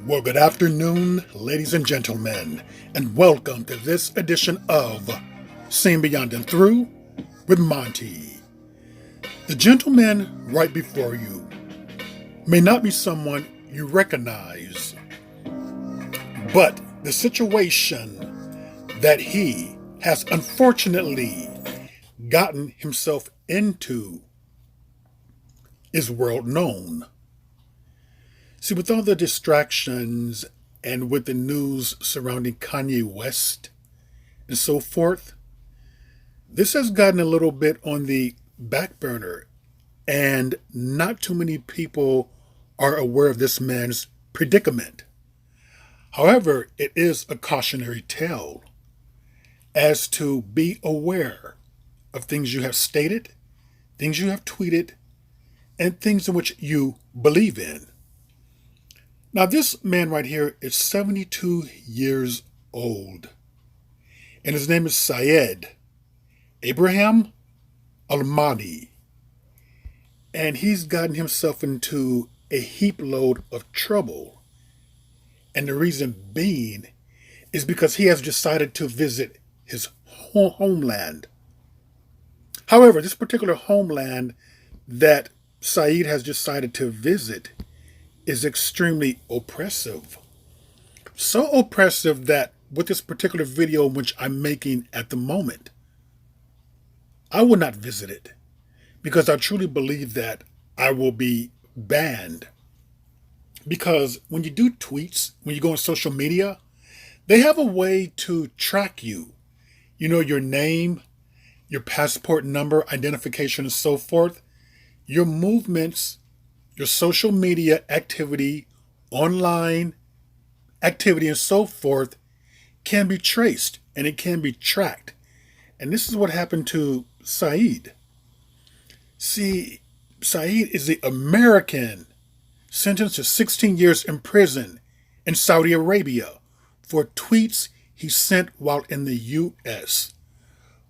Well, good afternoon, ladies and gentlemen, and welcome to this edition of Seen Beyond and Through with Monty. The gentleman right before you may not be someone you recognize, but the situation that he has unfortunately gotten himself into is world known. See, with all the distractions and with the news surrounding Kanye West and so forth, this has gotten a little bit on the back burner, and not too many people are aware of this man's predicament. However, it is a cautionary tale as to be aware of things you have stated, things you have tweeted, and things in which you believe in. Now, this man right here is 72 years old, and his name is Syed Abraham Almadi, and he's gotten himself into a heap load of trouble. And the reason being is because he has decided to visit his homeland. However, this particular homeland that Saeed has decided to visit is extremely oppressive. So oppressive that with this particular video which I'm making at the moment, I will not visit it because I truly believe that I will be banned. Because when you do tweets, when you go on social media, they have a way to track you. You know, your name, your passport number, identification, and so forth, your movements, your social media activity, online activity, and so forth can be traced and it can be tracked. And this is what happened to Saeed. See, Saeed is the American sentenced to 16 years in prison in Saudi Arabia for tweets he sent while in the U.S.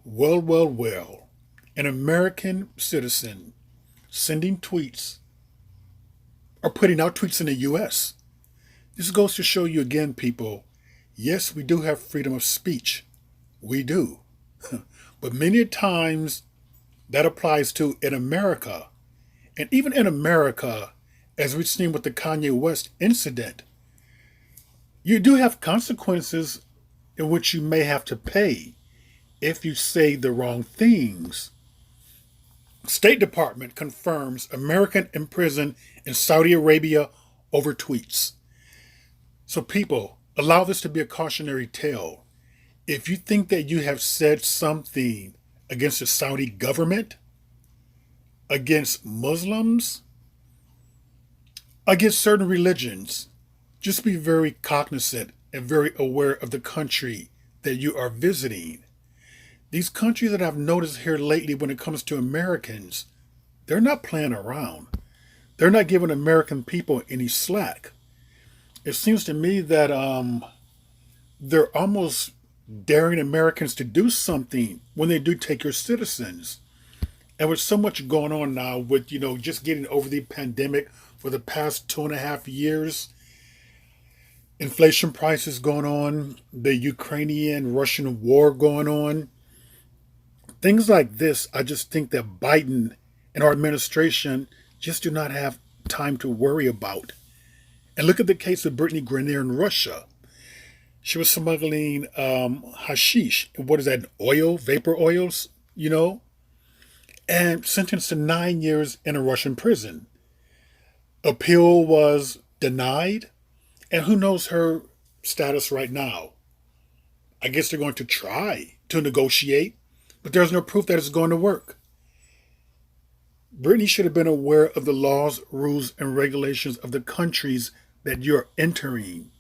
Well, well, well. An American citizen sending tweets or putting out tweets in the U.S. This goes to show you again, people, yes, we do have freedom of speech. We do. But many times that applies to in America. And even in America, as we've seen with the Kanye West incident, you do have consequences in which you may have to pay if you say the wrong things. State Department confirms American in prison in Saudi Arabia over tweets. So people, allow this to be a cautionary tale. If you think that you have said something against the Saudi government, against Muslims, against certain religions, just be very cognizant and very aware of the country that you are visiting. These countries that I've noticed here lately when it comes to Americans, they're not playing around. They're not giving American people any slack. It seems to me that they're almost daring Americans to do something when they do take your citizens. And with so much going on now with, just getting over the pandemic for the past 2.5 years, inflation prices going on, the Ukrainian-Russian war going on, things like this, I just think that Biden and our administration just do not have time to worry about. And look at the case of Brittany Grenier in Russia. She was smuggling hashish. What is that? Oil, vapor oils, and sentenced to 9 years in a Russian prison. Appeal was denied, and who knows her status right now? I guess they're going to try to negotiate, but there's no proof that it's going to work. Brittany should have been aware of the laws, rules, and regulations of the countries that you're entering.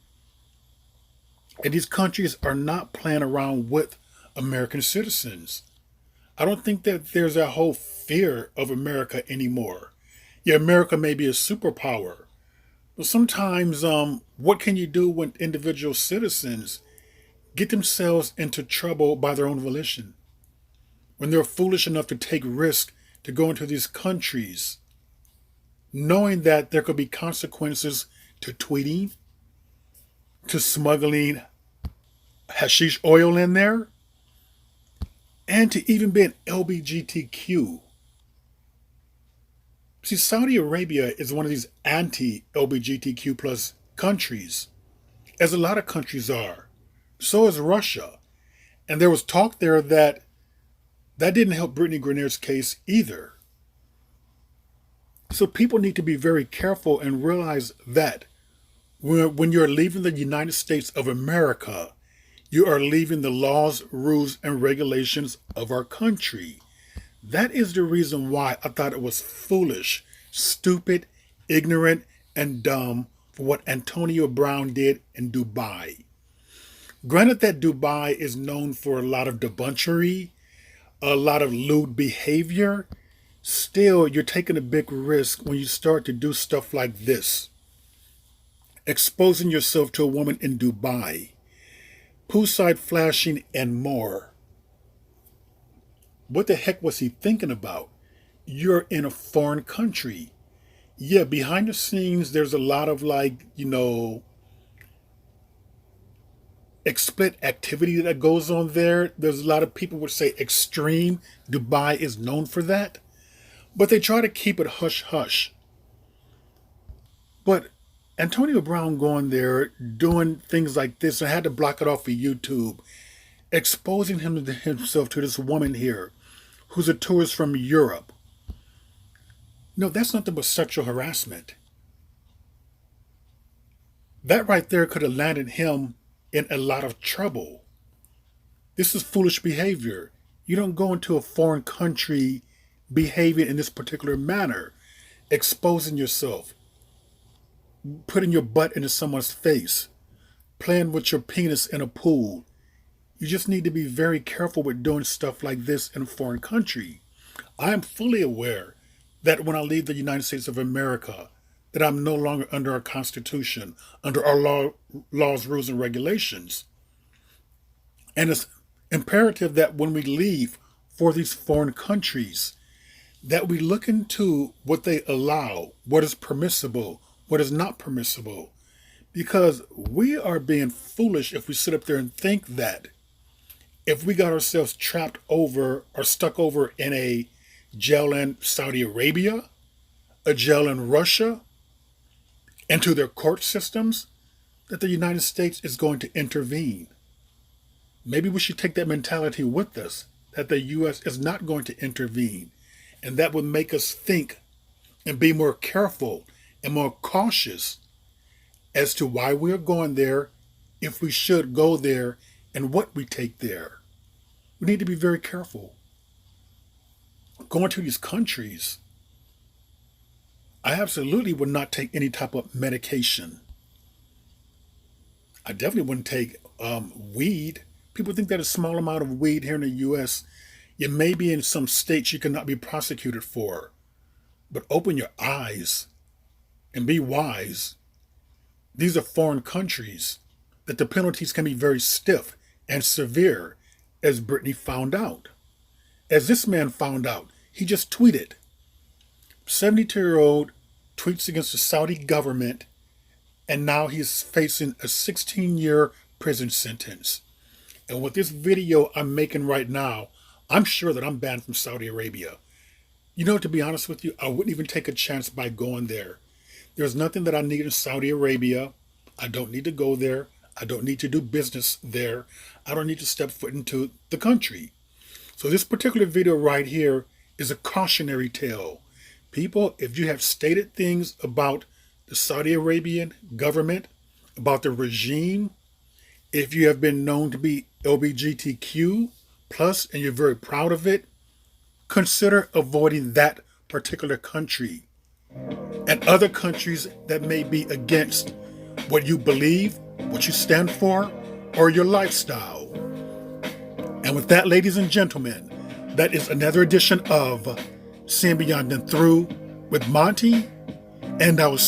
And these countries are not playing around with American citizens. I don't think that there's a whole fear of America anymore. Yeah, America may be a superpower, but sometimes what can you do when individual citizens get themselves into trouble by their own volition? When they're foolish enough to take risk to go into these countries, knowing that there could be consequences to tweeting, to smuggling hashish oil in there, and to even being LGBTQ. See, Saudi Arabia is one of these anti-LGBTQ plus countries, as a lot of countries are. So is Russia. And there was talk there that didn't help Brittany Griner's case either. So people need to be very careful and realize that when you're leaving the United States of America, you are leaving the laws, rules, and regulations of our country. That is the reason why I thought it was foolish, stupid, ignorant, and dumb for what Antonio Brown did in Dubai. Granted that Dubai is known for a lot of debauchery, a lot of lewd behavior, still you're taking a big risk when you start to do stuff like this. Exposing yourself to a woman in Dubai, poolside flashing, and more. What the heck was he thinking about? You're in a foreign country. Yeah, behind the scenes, there's a lot of explicit activity that goes on there. There's a lot of people would say extreme. Dubai is known for that. But they try to keep it hush hush. But Antonio Brown going there, doing things like this, I had to block it off of YouTube, exposing himself to this woman here, who's a tourist from Europe. No, that's nothing but sexual harassment. That right there could have landed him in a lot of trouble. This is foolish behavior. You don't go into a foreign country behaving in this particular manner, exposing yourself, putting your butt into someone's face, playing with your penis in a pool. You just need to be very careful with doing stuff like this in a foreign country. I am fully aware that when I leave the United States of America, that I'm no longer under our Constitution, under our laws, rules, and regulations. And it's imperative that when we leave for these foreign countries, that we look into what they allow, what is permissible, what is not permissible. Because we are being foolish if we sit up there and think that if we got ourselves trapped over or stuck over in a jail in Saudi Arabia, a jail in Russia, into their court systems, that the United States is going to intervene. Maybe we should take that mentality with us, that the U.S. is not going to intervene. And that would make us think and be more careful and more cautious as to why we're going there, if we should go there, and what we take there. We need to be very careful. Going to these countries, I absolutely would not take any type of medication. I definitely wouldn't take weed. People think that a small amount of weed here in the U.S., it may be in some states you cannot be prosecuted for. But open your eyes and be wise. These are foreign countries that the penalties can be very stiff and severe, as Brittany found out. As this man found out, he just tweeted. 72-year-old tweets against the Saudi government, and now he's facing a 16-year prison sentence. And with this video I'm making right now, I'm sure that I'm banned from Saudi Arabia. You know, to be honest with you, I wouldn't even take a chance by going there. There's nothing that I need in Saudi Arabia. I don't need to go there. I don't need to do business there. I don't need to step foot into the country. So this particular video right here is a cautionary tale. People, if you have stated things about the Saudi Arabian government, about the regime, if you have been known to be LGBTQ plus and you're very proud of it, consider avoiding that particular country and other countries that may be against what you believe, what you stand for, or your lifestyle. And with that, ladies and gentlemen, that is another edition of Seeing Beyond and Through with Monty, and I will see